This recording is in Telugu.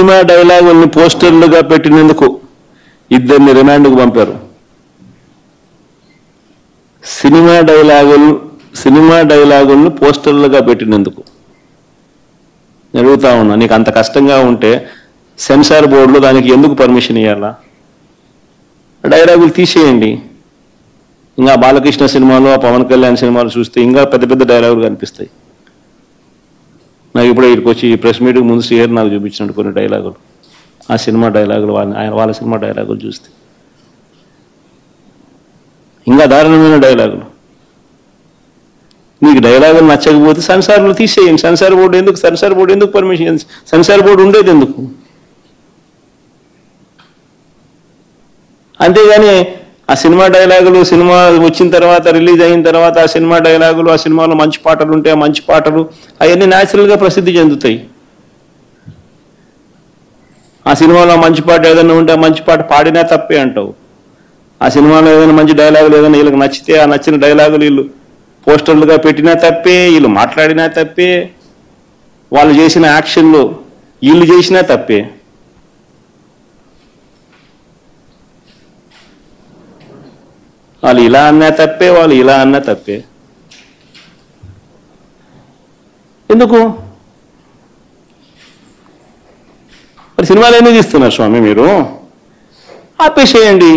సినిమా డైలాగుల్ని పోస్టర్లుగా పెట్టినందుకు ఇద్దరిని రిమాండ్కు పంపారు. సినిమా డైలాగులను పోస్టర్లుగా పెట్టినందుకు. అడుగుతా ఉన్నా, నీకు అంత కష్టంగా ఉంటే సెన్సార్ బోర్డులో దానికి ఎందుకు పర్మిషన్ ఇవ్వాలా? డైలాగులు తీసేయండి. ఇంకా బాలకృష్ణ సినిమాలు, ఆ పవన్ కళ్యాణ్ సినిమాలు చూస్తే ఇంకా పెద్ద పెద్ద డైలాగులు కనిపిస్తాయి. నాకు ఇప్పుడు ఇక్కడికి వచ్చి ప్రెస్ మీట్కి ముందు షేర్ నాకు చూపించినట్టు కొన్ని డైలాగులు, ఆ సినిమా డైలాగులు, వాళ్ళ సినిమా డైలాగులు చూస్తే ఇంకా దారుణమైన డైలాగులు. నీకు డైలాగులు నచ్చకపోతే సెన్సార్లు తీసేయండి. సెన్సార్ బోర్డు ఎందుకు పర్మిషన్? సెన్సార్ బోర్డు ఉండేది ఎందుకు? అంతేగాని ఆ సినిమా డైలాగులు, సినిమా వచ్చిన తర్వాత, రిలీజ్ అయిన తర్వాత ఆ సినిమా డైలాగులు, ఆ సినిమాలో మంచి పాటలు ఉంటే ఆ మంచి పాటలు అవన్నీ న్యాచురల్గా ప్రసిద్ధి చెందుతాయి. ఆ సినిమాలో మంచి పాట ఏదైనా ఉంటే ఆ మంచి పాట పాడినా తప్పే అంటావు. ఆ సినిమాలో ఏదైనా మంచి డైలాగులు ఏదైనా వీళ్ళకి నచ్చితే ఆ నచ్చిన డైలాగులు వీళ్ళు పోస్టర్లుగా పెట్టినా తప్పే, వీళ్ళు మాట్లాడినా తప్పే, వాళ్ళు చేసిన యాక్షన్లో వీళ్ళు చేసినా తప్పే. వాళ్ళు ఇలా అన్నా తప్పే, వాళ్ళు ఇలా అన్నా తప్పే. ఎందుకు మరి సినిమాలు ఎందుకు తీస్తున్నారు స్వామి? మీరు ఆపేసేయండి.